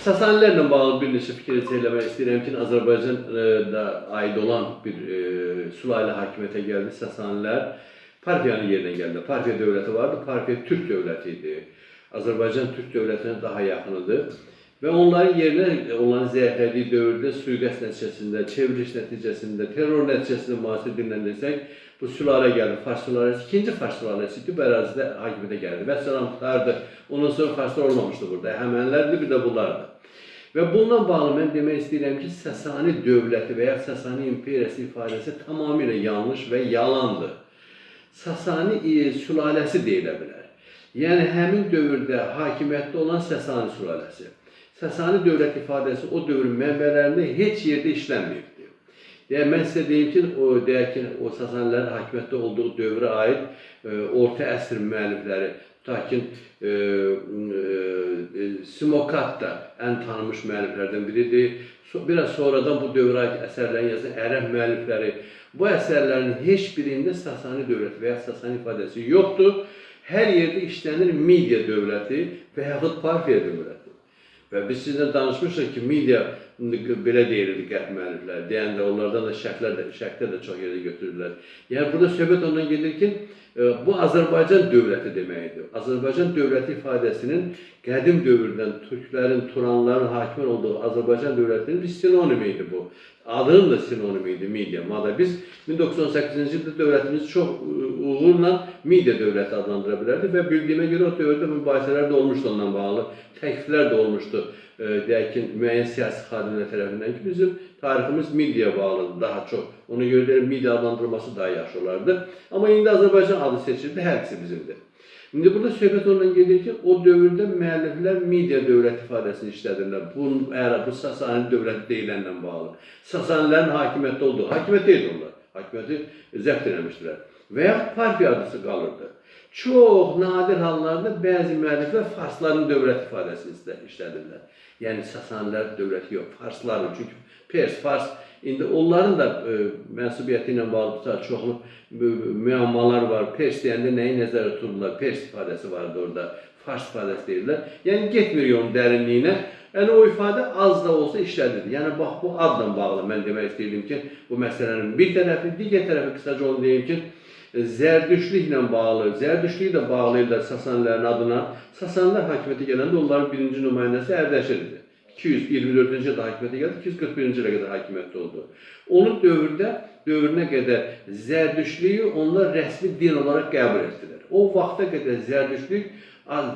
Sasanilərlə bağlı bir neçə fikir söyləmək istəyirəm ki, Azərbaycanda aid olan bir sülalə hakimiyyətə gəldi. Sasanilər Parfiyanın yerinə gəldi. Parfiya dövləti vardı, Parfiya Türk dövləti idi. Azərbaycan Türk dövlətinə daha yaxınıdır. Və onların yerinə, onların zəiflədiyi dövrdə sui-qəsd nəticəsində, çevriliş nəticəsində, terror nəticəsində müasir dinləndirsək, bu sülalə gəldi, Fars sülaləsi, ikinci Fars sülaləsi idi, bu ərazidə hakimiyyətə gəldi. Vəssalam tutardı, ondan sonra Farslar olmamışdı burada, Həmənlərdir, bir də bunlardır. Və bununla bağlı mən demək istəyirəm ki, Sasani dövləti və ya Sasani imperiyası ifadəsi tamamilə yanlış və yalandır. Sasani sülaləsi deyilə bilər. Yəni, həmin dövrdə hakimiyyətdə olan Sasani sülaləsi. Sasani dövlət ifadəsi o dövrün mənbələrində heç yerdə işlənməyibdir. Yəni, mən sizə deyim ki, o Sasanilərin hakimiyyətdə olduğu dövrə aid orta əsr müəllifləri, tutaq ki, Simokat da ən tanınmış müəlliflərdən biridir. Biraz sonradan bu dövrə aid əsərlərini yazan ərəb müəllifləri, bu əsərlərin heç birində Sasani dövləti və ya Sasani ifadəsi yoxdur. Hər yerdə işlənir Midiya dövləti və yaxud Parfiya dövləti. Və biz sizlə danışmışıq ki, Midiya belə deyilirdi qərb müəllifləri, deyəndə onlardan da şərqdə də çox yerdə götürürlər. Yəni, burada söhbət ondan gedir ki, bu Azərbaycan dövləti deməkdir. Azərbaycan dövləti ifadəsinin qədim dövrdən Türklərin, Turanların hakim olduğu Azərbaycan dövlətinin bir sinonimi idi bu. Adının da sinonimi idi Midiya. Biz 1998-ci ildə dövlətimizi çox uğurla Midiya dövləti adlandıra bilərdik və bildiyimə görə o dövrdə mübahisələr də olmuşdu ondan bağlı, təkliflər də olmuşdu. Deyək ki, müəyyən siyasi xadimlər tərəfindən ki, bizim tariximiz Midiyaya bağlıdır daha çox. Ona görə də Midiya adlandırılması daha yaxşı olardı. Amma indi Azərbaycan adı seçildi, hər ikisi bizimdir. İndi burada söhbət ondan gedir ki, o dövrdə müəlliflər Midiya dövlət ifadəsini işlədirlər. Bu Sasani dövləti deyilənlə bağlı. Sasanilərin hakimiyyətdə olduğu, hakimiyyətdə idi onlar. Hakimiyyəti zəbt eləmişdilər. Və ya Parfiya adısı qalırdı. Çox nadir hallarda bəzi müəlliflər Farsların dövlət ifadəsini işlədirlər. Yəni, Sasanilər dövləti yox, Farsların. Çünki Pers, Fars, indi onların da mənsubiyyəti ilə bağlı çoxlu müəmmalar var. Pers deyəndə nəyi nəzərə tuturlar? Pers ifadəsi vardı orada, Fars ifadəsi deyirlər. Yəni, getmir onun dərinliyinə. Yəni, o ifadə az da olsa işlədirdi. Yəni, bax, bu adla bağlı mən demək istəyirdim ki, bu məsələnin bir tərəfi, digər tərəfi qısaca onu deyim ki, Zərdüştlüklə bağlı, Zərdüştlüyü də bağlayırlar Sasanilərin adına. Sasanilər hakimiyyətə gələndə onların birinci nümayəndəsi Ərdəşir idi. 224-cü ildə hakimiyyətə gəldi, 241-ci ilə qədər hakimiyyətdə oldu. Onun dövrünə qədər Zərdüştlüyü onlar rəsmi din olaraq qəbul etdilər. O vaxta qədər Zərdüştlük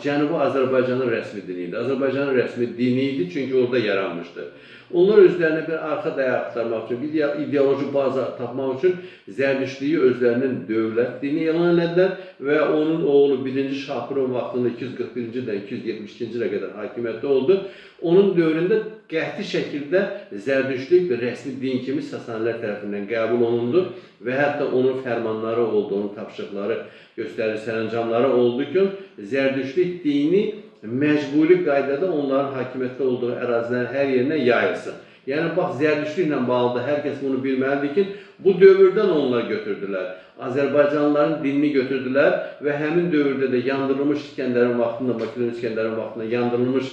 Cənubi Azərbaycanın rəsmi dini idi. Azərbaycanın rəsmi dini idi, çünki orada yaranmışdı. Onlar özlərinə bir arxa dayaq axtarmaq üçün, bir ideoloji baza tapmaq üçün Zərdüştlüyü özlərinin dövlət dini elan elədilər və onun oğlu 1-ci Şapurun vaxtında 241-ci-dən 272-ci ilə qədər hakimiyyətdə oldu. Onun dövründə qəti şəkildə Zərdüştlük bir rəsmi din kimi Sasanilər tərəfindən qəbul olundu və hətta onun fərmanları oldu, onun tapşırıqları, göstərici sərəncamları oldu ki, Zərdüştlük dini məcburi qaydada onların hakimiyyətdə olduğu ərazilərin hər yerinə yayılsın. Yəni, bax, Zərdüştlüklə bağlı da hər kəs bunu bilməlidir ki, bu dövrdən onlar götürdülər. Azərbaycanlıların dinini götürdülər və həmin dövrdə də yandırılmış İskəndərin vaxtında, Makedon İskəndərin vaxtında yandırılmış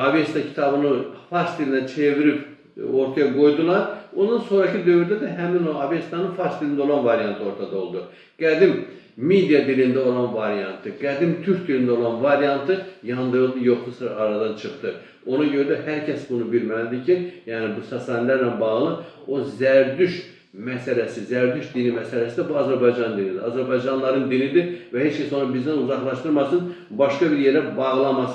Avesta kitabını Fars dilinə çevirib ortaya qoydular. Ondan sonraki dövrdə də həmin o Avestanın Fars dilində olan variantı ortada oldu. Qədim Midiya dilində olan variantı, qədim Türk dilində olan variantı yandırıldı, yoxlusu aradan çıxdı. Ona görə də hər kəs bunu bilməlidir ki, yəni bu Sasanilərlə bağlı o Zərdüşt məsələsi, Zərdüşt dini məsələsi də bu Azərbaycan dinidir. Azərbaycanlıların dinidir və heç kəs onu bizdən uzaqlaşdırmasın, başqa bir yerə bağlamasın.